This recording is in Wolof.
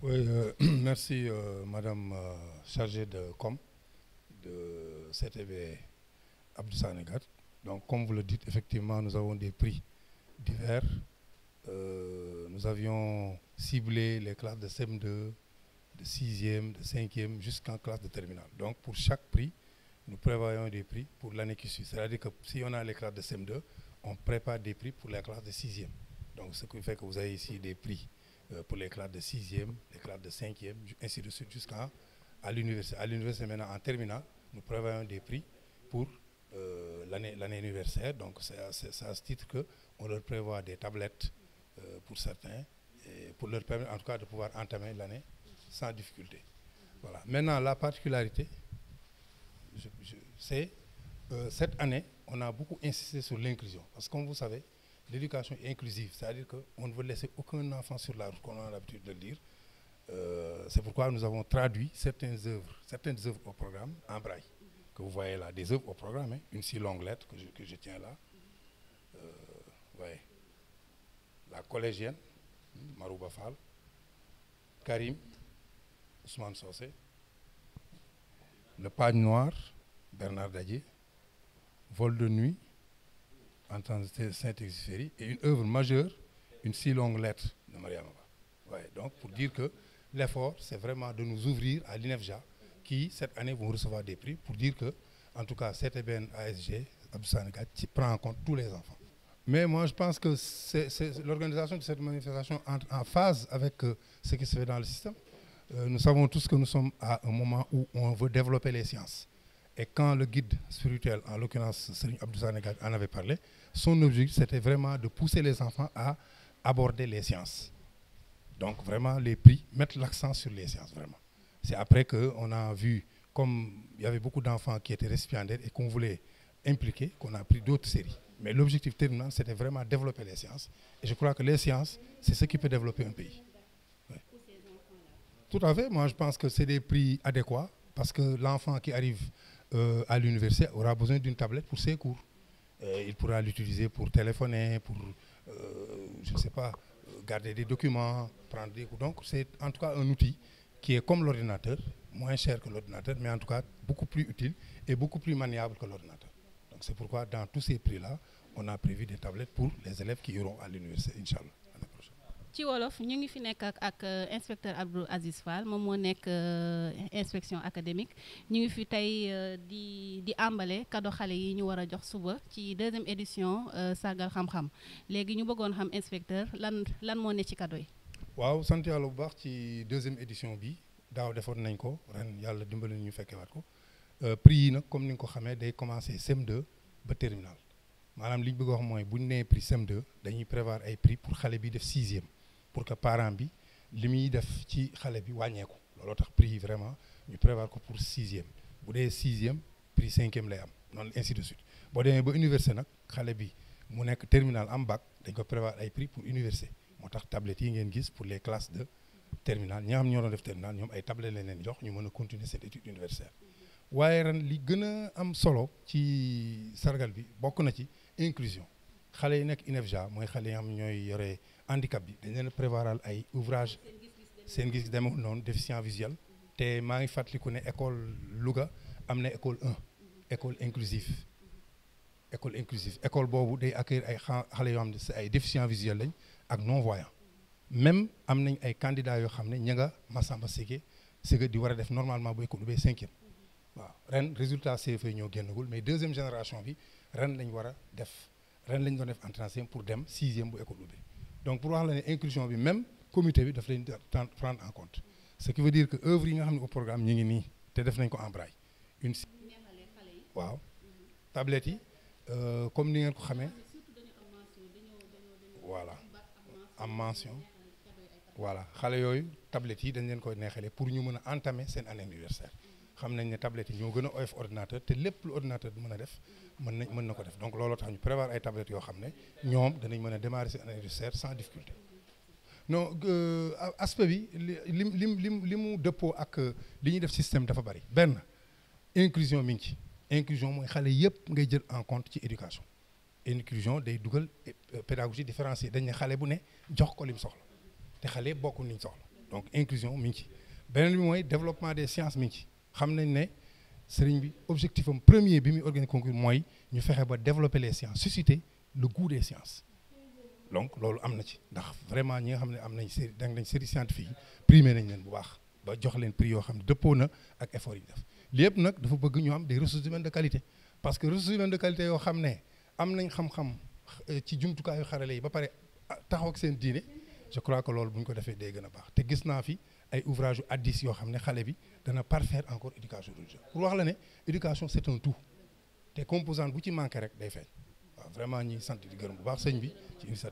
Oui, merci Madame chargée de com de CTB Abdou Sanégat. Donc comme vous le dites, effectivement, nous avons des prix divers. Nous avions ciblé les classes de CM2, de 6e, de 5e jusqu'en classe de terminale. Donc pour chaque prix, nous prévoyons des prix pour l'année qui suit. C'est-à-dire que si on a les classes de CM2, on prépare des prix pour les classes de 6e. Donc ce qui fait que vous avez ici des prix pour les classes de 6e, les classes de 5e, ainsi de suite jusqu'à l'université. À l'université maintenant, en terminale, nous prévoyons des prix pour l'année universitaire. Donc c'est à ce titre qu'on leur prévoit des tablettes pour certains, et pour leur permettre en tout cas de pouvoir entamer l'année sans difficulté. Voilà. Maintenant, la particularité, c'est cette année, on a beaucoup insisté sur l'inclusion. Parce que comme vous savez, l'éducation est inclusive, c'est-à-dire qu'on ne veut laisser aucun enfant sur la route, comme on a l'habitude de le dire. C'est pourquoi nous avons traduit certaines œuvres au programme en braille, que vous voyez là, des œuvres au programme, hein, une si longue lettre que je tiens là. Vous voyez, la collégienne, Marouba Fall, Karim, Ousmane Sossé, le page noir, Bernard Dadier, Vol de nuit, en temps de Saint-Exupéry, et une œuvre majeure, une si longue lettre de Mariama Ba. Ouais, donc pour dire que l'effort, c'est vraiment de nous ouvrir à l'INEFJA, qui cette année vont recevoir des prix, pour dire que, en tout cas, CTBN ASG, Abdou Sanégat, qui prend en compte tous les enfants. Mais moi, je pense que c'est l'organisation de cette manifestation entre en phase avec ce qui se fait dans le système. Nous savons tous que nous sommes à un moment où on veut développer les sciences. Et quand le guide spirituel, en l'occurrence Serigne Abdou Sanégat, en avait parlé, son objectif, c'était vraiment de pousser les enfants à aborder les sciences. Donc vraiment, les prix mettent l'accent sur les sciences, vraiment. C'est après qu'on a vu, comme il y avait beaucoup d'enfants qui étaient récipiendaires et qu'on voulait impliquer, qu'on a pris d'autres séries. Mais l'objectif terminal, c'était vraiment développer les sciences. Et je crois que les sciences, c'est ce qui peut développer un pays. Ouais. Tout à fait. Moi, je pense que c'est des prix adéquats parce que l'enfant qui arrive à l'université aura besoin d'une tablette pour ses cours. Il pourra l'utiliser pour téléphoner, pour, je ne sais pas, garder des documents, prendre des cours. Donc, c'est en tout cas un outil qui est comme l'ordinateur, moins cher que l'ordinateur, mais en tout cas beaucoup plus utile et beaucoup plus maniable que l'ordinateur. Donc, c'est pourquoi dans tous ces prix-là, on a prévu des tablettes pour les élèves qui iront à l'université, Inch'Allah, l'année prochaine. ci wolof ñu ngi fi nekk ak inspecteur Abdou Aziz Fall moom moo nekk inspection académique ñu ngi fi tey di àmbale cadeau xale yi ñu war a jox suba ci deuxième édition sargal xam-xam léegi ñu bëggoon xam inspecteur lan moo ne ci cadeau yi. waaw sant yàlla bu baax ci deuxième édition bi daaw defoon nañ ko ren yàlla dimbali ñu fekkewaat ko prix yi nag comme ni nga ko xamee day commencer CM2 ba terminal maanaam li ñu bëgg a wax mooy bu ñu nee prix CM2 dañuy prévoir ay prix pour xale bi def 6e. Pour que parent bi li muy def ci xale bi wàññeeku looloo tax prix yi vraiment ñu prévoir ko pour 6e bu dee 6e prix 5e lay am noonu ainsi de suite boo demee ba université nag xale bi mu nekk terminal am bac dañ ko prévoir ay prix pour université moo tax tablettes yi ngeen gis pour les classes de terminal ñi nga xam ñoo doon def terminal ñoom ay tablettes lañ leen jox ñu mën a continuer cette étude universitaire waaye ren li gën a am solo ci sargal bi bokk na ci inclusion xale yi nekk INEFJA mooy xale yi nga xam ñooy yore handicap bi dañ leen prévoiral ay ouvrage seen gis demewul noonu déficient visuel te maa ngi fàttaliku ne école Louga am na école 1 école inclusive école boobu day accueillir ay xale yoo xam ne ay déficient visuel lañ ak non voyant même am nañ ay candidats yoo xam ne ña nga Massamba Ségué di war a def normalement bu école ubbee 5e waaw ren résultat CFEE ñoo génnagul mais deuxième génération bi ren lañ war a def ren lañ doon def en 3e pour dem 6e bu école ubbee donc pour wax la ne inclusion bi même comité bi daf leen prendre en compte ce qui veut dire que œuvre yi nga xam ne au programme ñu ngi nii te def nañ ko en braille waaw tablettes yi comme ni ngeen ko xamee voilà am mention voilà xale yooyu tablettes yi dañ leen koy neexalee pour ñu mën a entamer seen année universitaire xam nañ ne tablettes yi ñoo gën a oyof ordinateur te lépp lu ordinateur mën a def mën na ko def donc looloo tax ñu prévoir ay tablettes yoo xam ne ñoom danañ mën a démarrer seen année universitaire sans difficulté non aspect bi li mu dëppoo ak li ñuy def système dafa bari benn inclusion mi ngi ci inclusion mooy xale yëpp ngay jël en compte ci éducation inclusion day dugal pédagogie différenciée dañ ne xale bu ne jox ko lim soxla te xale bokku niñ soxla donc inclusion mi ngi ci beneen bi mooy développement des sciences mi ngi ci xam nañ ne sëriñ bi objectif am premier bi muy organiser concours mooy ñu fexe ba développer les sciences susciter le goût des sciences donc loolu am na ci ndax vraiment ñi nga xam ne am nañ série da nañ série scientifique yi primé nañ leen bu baax ba jox leen prix yoo xam ne dëppoo na ak effort yi def lépp nag dafa bëgg ñu am des ressources humaines de qualité parce que ressources humaines de qualité yoo xam ne am nañ xam-xam ci jumtukaayu xarale yi ba pare taxaw ak seen diine je crois que loolu bu ñu ko defee day gën a baax te gis naa fi ay ouvrage yu addis yoo xam ne xale bi dana parfaire encore éducation religieuse pour wax la ne éducation c'est un tout te composante bu ci manqué rek day feeñ waaw vraiment ñi sant di gërëm bu baax sëñ bi ci initiative